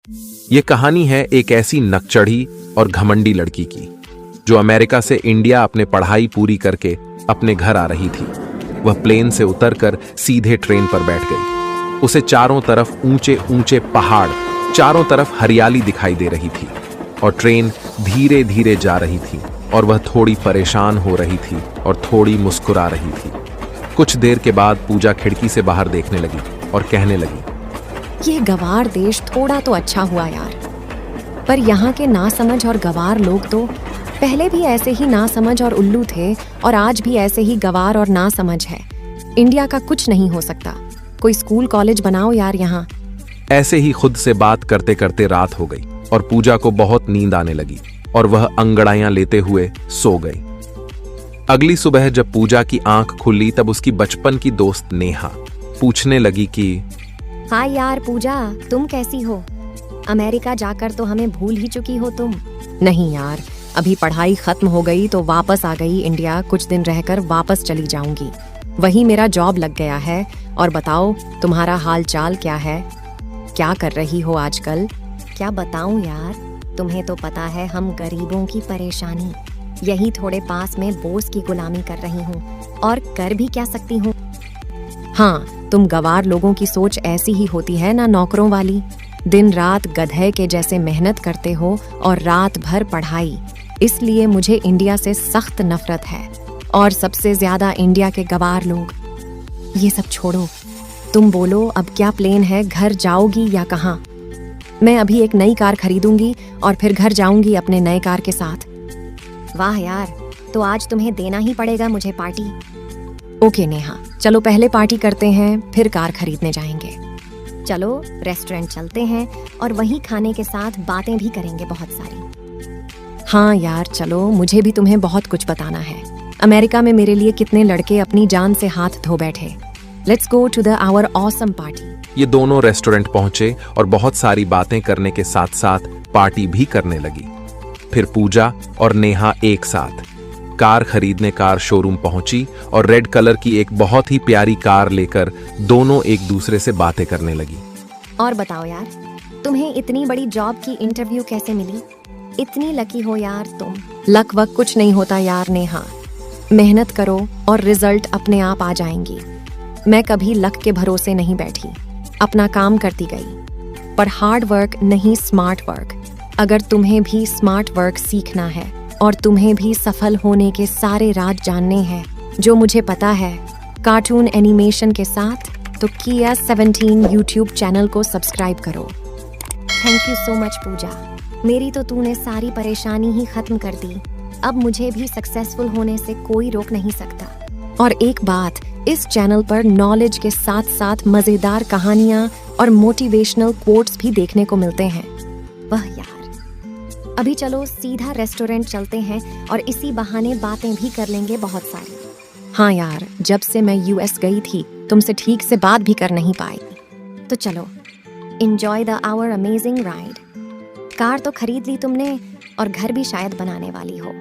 ये कहानी है एक ऐसी नकचढ़ी और घमंडी लड़की की जो अमेरिका से इंडिया अपने पढ़ाई पूरी करके अपने घर आ रही थी। वह प्लेन से उतरकर सीधे ट्रेन पर बैठ गई। उसे चारों तरफ ऊंचे ऊंचे पहाड़, चारों तरफ हरियाली दिखाई दे रही थी और ट्रेन धीरे धीरे जा रही थी और वह थोड़ी परेशान हो रही थी और थोड़ी मुस्कुरा रही थी। कुछ देर के बाद पूजा खिड़की से बाहर देखने लगी और कहने लगी, ये गवार देश थोड़ा तो अच्छा हुआ यार, पर यहाँ के नासमझ और गवार लोग तो पहले भी ऐसे ही नासमझ और उल्लू थे और आज भी ऐसे ही गवार और नासमझ है। इंडिया का कुछ नहीं हो सकता, कोई स्कूल कॉलेज बनाओ यार यहाँ। ऐसे ही खुद से बात करते करते रात हो गई और पूजा को बहुत नींद आने लगी और वह अंगड़ाइयां लेते हुए सो गई। अगली सुबह जब पूजा की आंख खुली तब उसकी बचपन की दोस्त नेहा पूछने लगी कि हाय यार पूजा, तुम कैसी हो? अमेरिका जाकर तो हमें भूल ही चुकी हो तुम। नहीं यार, अभी पढ़ाई खत्म हो गई तो वापस आ गई इंडिया, कुछ दिन रहकर वापस चली जाऊंगी। वही मेरा जॉब लग गया है। और बताओ तुम्हारा हाल चाल क्या है? क्या कर रही हो आजकल? क्या बताऊं यार, तुम्हें तो पता है हम गरीबों की परेशानी। यही थोड़े पास में बोस की गुलामी कर रही हूँ और कर भी क्या सकती हूँ। हाँ, तुम गवार लोगों की सोच ऐसी ही होती है ना, नौकरों वाली। दिन रात गधे के जैसे मेहनत करते हो और रात भर पढ़ाई। इसलिए मुझे इंडिया से सख्त नफरत है और सबसे ज्यादा इंडिया के गवार लोग। ये सब छोड़ो, तुम बोलो अब क्या प्लान है? घर जाओगी या कहाँ? मैं अभी एक नई कार खरीदूंगी और फिर घर जाऊंगी अपने नए कार के साथ। वाह यार, तो आज तुम्हें देना ही पड़ेगा मुझे पार्टी। ओके नेहा, चलो पहले पार्टी करते हैं फिर कार खरीदने जाएंगे। चलो रेस्टोरेंट चलते हैं और वहीं खाने के साथ बातें भी करेंगे बहुत सारी। हाँ यार चलो, मुझे भी तुम्हें बहुत कुछ बताना है। अमेरिका में मेरे लिए कितने लड़के अपनी जान से हाथ धो बैठे। Let's go to the our awesome party. ये दोनों रेस्टोरेंट पहुंचे और बहुत सारी बातें करने के साथ साथ पार्टी भी करने लगी। फिर पूजा और नेहा एक साथ कार खरीदने कार शोरूम पहुंची और रेड कलर की एक बहुत ही प्यारी कार लेकर दोनों एक दूसरे से बातें करने लगी। और बताओ यार, तुम्हें इतनी बड़ी जॉब की इंटरव्यू कैसे मिली? इतनी लकी हो यार तुम। लक वक कुछ नहीं होता यार नेहा, मेहनत करो और रिजल्ट अपने आप आ जाएंगी। मैं कभी लक के भरोसे नहीं बैठी, अपना काम करती गई। पर हार्ड वर्क नहीं, स्मार्ट वर्क। अगर तुम्हें भी स्मार्ट वर्क सीखना है और तुम्हें भी सफल होने के सारे राज जानने हैं जो मुझे पता है कार्टून एनिमेशन के साथ, तो किया 17 यूट्यूब चैनल को सब्सक्राइब करो। थैंक यू सो मच पूजा, मेरी तो तूने सारी परेशानी ही खत्म कर दी। अब मुझे भी सक्सेसफुल होने से कोई रोक नहीं सकता। और एक बात, इस चैनल पर नॉलेज के साथ साथ मजेदार कहानियां और मोटिवेशनल कोट्स भी देखने को मिलते हैं। वाह यार, अभी चलो सीधा रेस्टोरेंट चलते हैं और इसी बहाने बातें भी कर लेंगे बहुत सारी। हाँ यार, जब से मैं यूएस गई थी तुमसे ठीक से बात भी कर नहीं पाई। तो चलो enjoy the our amazing ride. Car तो खरीद ली तुमने और घर भी शायद बनाने वाली हो।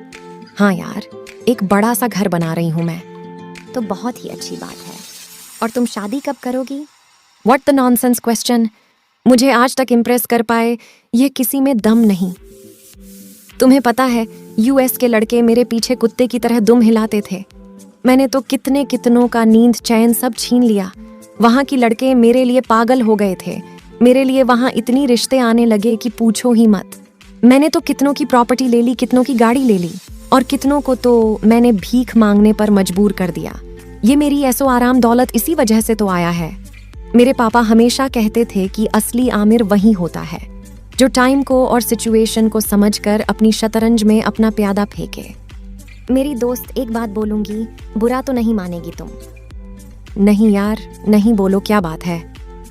हाँ यार, एक बड़ा सा घर बना रही हूँ मैं। तो बहुत ही अच्छी बात है। और तुम शादी कब करोगी? What the nonsense question. मुझे आज तक इम्प्रेस कर पाए ये किसी में दम नहीं। तुम्हें पता है यूएस के लड़के मेरे पीछे कुत्ते की तरह दुम हिलाते थे। मैंने तो कितने कितनों का नींद चैन सब छीन लिया। वहाँ की लड़के मेरे लिए पागल हो गए थे। मेरे लिए वहाँ इतनी रिश्ते आने लगे कि पूछो ही मत। मैंने तो कितनों की प्रॉपर्टी ले ली, कितनों की गाड़ी ले ली और कितनों को तो मैंने भीख मांगने पर मजबूर कर दिया। ये मेरी ऐसो आराम दौलत इसी वजह से तो आया है। मेरे पापा हमेशा कहते थे कि असली आमिर वही होता है जो टाइम को और सिचुएशन को समझकर अपनी शतरंज में अपना प्यादा फेंके। मेरी दोस्त, एक बात बोलूंगी, बुरा तो नहीं मानेगी तुम? नहीं यार, नहीं बोलो, क्या बात है?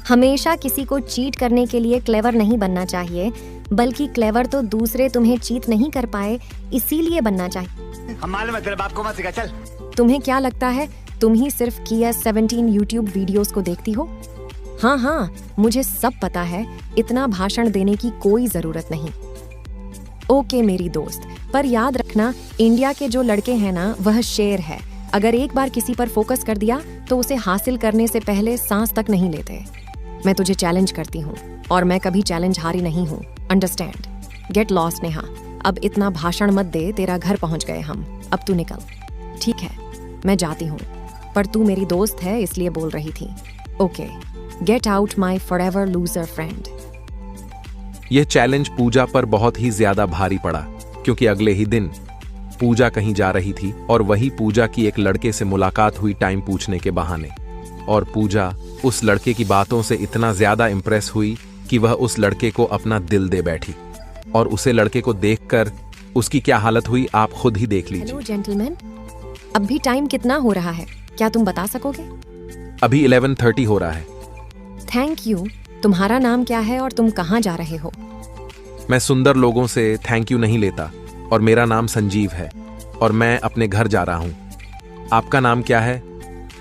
हमेशा किसी को चीट करने के लिए क्लेवर नहीं बनना चाहिए, बल्कि क्लेवर तो दूसरे तुम्हें चीट नहीं कर पाए इसीलिए बनना चाहिए। हम मालूम है, तेरे बाप को मत सिखा, चल। तुम्हें क्या लगता है तुम ही सिर्फ किया 17 यूट्यूब वीडियोस को देखती हो? हाँ, मुझे सब पता है, इतना भाषण देने की कोई जरूरत नहीं। ओके मेरी दोस्त, पर याद रखना इंडिया के जो लड़के हैं ना, वह शेर है। अगर एक बार किसी पर फोकस कर दिया तो उसे हासिल करने से पहले सांस तक नहीं लेते। मैं तुझे चैलेंज करती हूँ और मैं कभी चैलेंज हारी नहीं हूँ, अंडरस्टैंड? गेट लॉस्ट नेहा, अब इतना भाषण मत दे, तेरा घर पहुँच गए हम, अब तू निकल। ठीक है, मैं जाती हूँ, पर तू मेरी दोस्त है इसलिए बोल रही थी। Okay, get out my forever loser friend. यह चैलेंज पूजा पर बहुत ही ज्यादा भारी पड़ा, क्योंकि अगले ही दिन पूजा कहीं जा रही थी और वही पूजा की एक लड़के से मुलाकात हुई टाइम पूछने के बहाने। और पूजा उस लड़के की बातों से इतना ज्यादा इंप्रेस हुई कि वह उस लड़के को अपना दिल दे बैठी। और उसे लड़के को देखकर उसकी क्या हालत हुई आप खुद ही देख लीजिए। हेलो जेंटलमैन, अब भी टाइम कितना हो रहा है, क्या तुम बता सकोगे? अभी 11:30 हो रहा है। Thank you. तुम्हारा नाम क्या है और तुम कहाँ जा रहे हो? मैं सुंदर लोगों से थैंक यू नहीं लेता और मेरा नाम संजीव है और मैं अपने घर जा रहा हूँ। आपका नाम क्या है?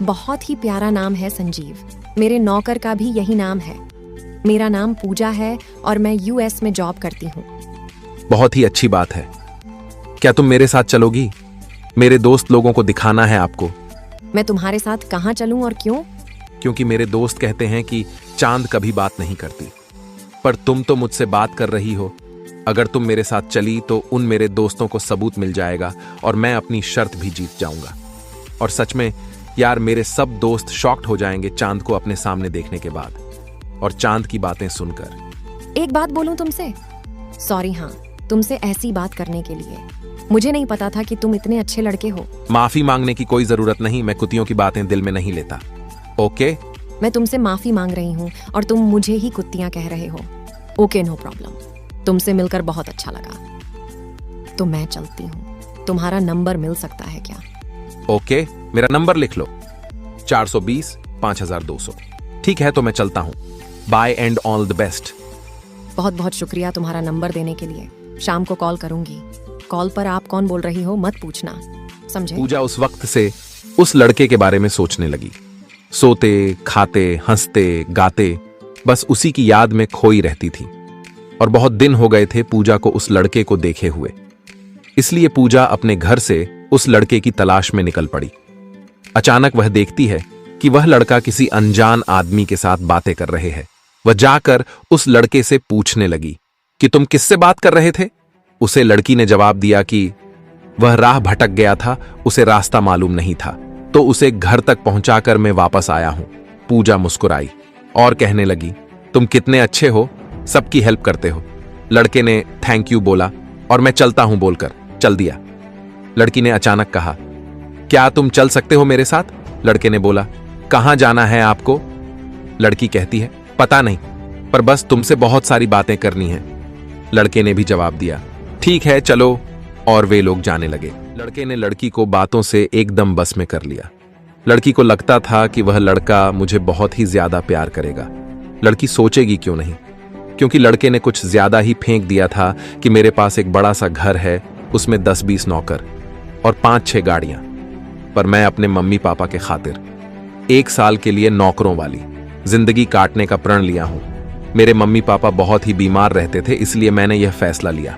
बहुत ही प्यारा नाम है संजीव, मेरे नौकर का भी यही नाम है। मेरा नाम पूजा है और मैं यूएस में जॉब करती हूँ। बहुत ही अच्छी बात है। क्या तुम मेरे साथ चलोगी? मेरे दोस्त लोगों को दिखाना है आपको। मैं तुम्हारे साथ कहाँ चलूं और क्यों? क्योंकि मेरे दोस्त कहते हैं कि चांद कभी बात नहीं करती, पर तुम तो मुझसे बात कर रही हो। अगर तुम मेरे साथ चली तो उन मेरे दोस्तों को सबूत मिल जाएगा और मैं अपनी शर्त भी जीत जाऊंगा। और सच में यार, मेरे सब दोस्त शॉक्ड हो जाएंगे चांद को अपने सामने देखने के बाद और चांद की बातें सुनकर। एक बात बोलूं तुमसे? सॉरी, हाँ, तुमसे ऐसी बात करने के लिए। मुझे नहीं पता था कि तुम इतने अच्छे लड़के हो। माफी मांगने की कोई जरूरत नहीं, मैं कुतियों की बातें दिल में नहीं लेता। ओके? मैं तुमसे माफी मांग रही हूँ और तुम मुझे ही कुत्तियां कह रहे हो। Okay, no problem. तुमसे मिलकर बहुत अच्छा लगा, तो मैं चलती हूँ। तुम्हारा नंबर मिल सकता है क्या? ओके, मेरा नंबर लिख लो, 420 5200। ठीक है, तो मैं चलता हूँ। Bye and all the best. बहुत बहुत शुक्रिया तुम्हारा नंबर देने के लिए। शाम को कॉल करूंगी। कॉल पर आप कौन बोल रही हो मत पूछना, समझे? पूजा उस वक्त से उस लड़के के बारे में सोचने लगी। सोते, खाते, हंसते, गाते, बस उसी की याद में खोई रहती थी। और बहुत दिन हो गए थे पूजा को उस लड़के को देखे हुए। इसलिए पूजा अपने घर से उस लड़के की तलाश में निकल पड़ी। अचानक वह देखती है कि वह लड़का किसी अनजान आदमी के साथ बातें कर रहे हैं। वह जाकर उस लड़के से पूछने लगी कि तुम किससे बात कर रहे थे? उसे लड़की ने जवाब दिया कि वह राह भटक गया था, उसे रास्ता मालूम नहीं था, तो उसे घर तक पहुंचाकर मैं वापस आया हूं। पूजा मुस्कुराई और कहने लगी, तुम कितने अच्छे हो, सबकी हेल्प करते हो। लड़के ने थैंक यू बोला और मैं चलता हूं बोलकर चल दिया। लड़की ने अचानक कहा, क्या तुम चल सकते हो मेरे साथ? लड़के ने बोला, कहां जाना है आपको? लड़की कहती है, पता नहीं, पर बस तुमसे बहुत सारी बातें करनी है। लड़के ने भी जवाब दिया, ठीक है चलो। और वे लोग जाने लगे। लड़के ने लड़की को बातों से एकदम बस में कर लिया। लड़की को लगता था कि वह लड़का मुझे बहुत ही ज्यादा प्यार करेगा। लड़की सोचेगी क्यों नहीं, क्योंकि लड़के ने कुछ ज्यादा ही फेंक दिया था कि मेरे पास एक बड़ा सा घर है, उसमें 10-20 नौकर और 5-6 गाड़ियां, पर मैं अपने मम्मी पापा के खातिर 1 साल के लिए नौकरों वाली जिंदगी काटने का प्रण लिया हूं। मेरे मम्मी पापा बहुत ही बीमार रहते थे, इसलिए मैंने यह फैसला लिया।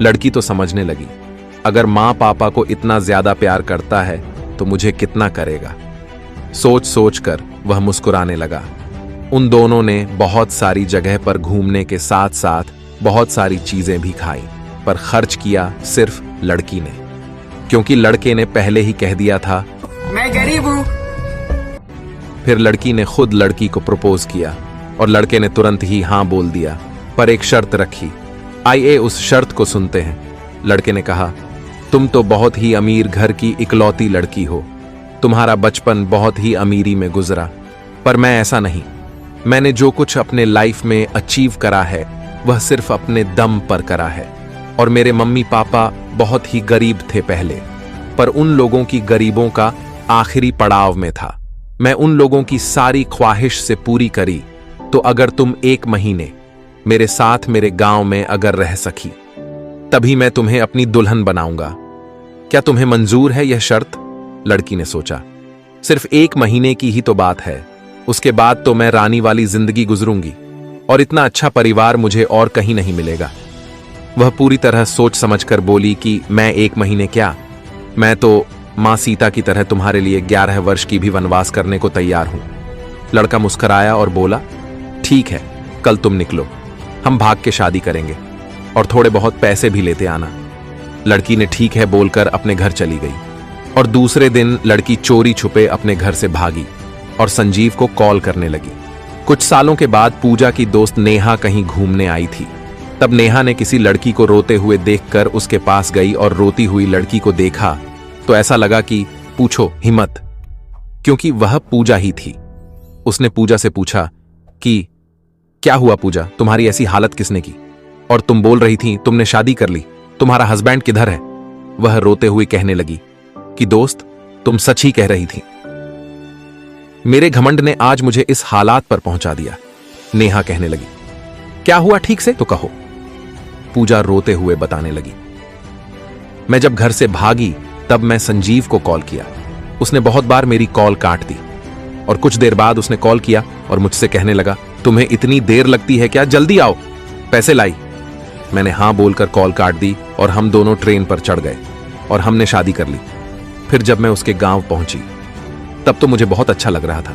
लड़की तो समझने लगी, अगर माँ पापा को इतना ज्यादा प्यार करता है तो मुझे कितना करेगा। सोच सोच कर वह मुस्कुराने लगा। उन दोनों ने बहुत सारी जगह पर घूमने के साथ साथ बहुत सारी चीजें भी खाई, पर खर्च किया सिर्फ लड़की ने, क्योंकि लड़के ने पहले ही कह दिया था मैं गरीब हूं। फिर लड़की ने खुद लड़की को प्रपोज किया और लड़के ने तुरंत ही हां बोल दिया, पर एक शर्त रखी। आइए उस शर्त को सुनते हैं। लड़के ने कहा, तुम तो बहुत ही अमीर घर की इकलौती लड़की हो, तुम्हारा बचपन बहुत ही अमीरी में गुजरा, पर मैं ऐसा नहीं। मैंने जो कुछ अपने लाइफ में अचीव करा है वह सिर्फ अपने दम पर करा है। और मेरे मम्मी पापा बहुत ही गरीब थे पहले, पर उन लोगों की गरीबों का आखिरी पड़ाव में था। मैं उन लोगों की सारी ख्वाहिश से पूरी करी। तो अगर तुम 1 महीने मेरे साथ मेरे गांव में अगर रह सकी, तभी मैं तुम्हें अपनी दुल्हन बनाऊंगा। क्या तुम्हें मंजूर है यह शर्त? लड़की ने सोचा, सिर्फ 1 महीने की ही तो बात है, उसके बाद तो मैं रानी वाली जिंदगी गुजरूंगी और इतना अच्छा परिवार मुझे और कहीं नहीं मिलेगा। वह पूरी तरह सोच समझकर बोली कि मैं 1 महीने क्या, मैं तो मां सीता की तरह तुम्हारे लिए 11 वर्ष की भी वनवास करने को तैयार हूं। लड़का मुस्कुराया और बोला, ठीक है, कल तुम निकलो, हम भाग के शादी करेंगे और थोड़े बहुत पैसे भी लेते आना। लड़की ने ठीक है बोलकर अपने घर चली गई और दूसरे दिन लड़की चोरी छुपे अपने घर से भागी और संजीव को कॉल करने लगी। कुछ सालों के बाद पूजा की दोस्त नेहा कहीं घूमने आई थी। तब नेहा ने किसी लड़की को रोते हुए देखकर उसके पास गई और रोती हुई लड़की को देखा तो ऐसा लगा कि पूछो हिम्मत, क्योंकि वह पूजा ही थी। उसने पूजा से पूछा कि क्या हुआ पूजा, तुम्हारी ऐसी हालत किसने की? और तुम बोल रही थी तुमने शादी कर ली, तुम्हारा हस्बैंड किधर है? वह रोते हुए कहने लगी कि दोस्त, तुम सच ही कह रही थी, मेरे घमंड ने आज मुझे इस हालात पर पहुंचा दिया। नेहा कहने लगी, क्या हुआ ठीक से तो कहो। पूजा रोते हुए बताने लगी, मैं जब घर से भागी तब मैं संजीव को कॉल किया, उसने बहुत बार मेरी कॉल काट दी और कुछ देर बाद उसने कॉल किया और मुझसे कहने लगा, तुम्हें इतनी देर लगती है क्या, जल्दी आओ, पैसे लाई। मैंने हां बोलकर कॉल काट दी और हम दोनों ट्रेन पर चढ़ गए और हमने शादी कर ली। फिर जब मैं उसके गांव पहुंची तब तो मुझे बहुत अच्छा लग रहा था।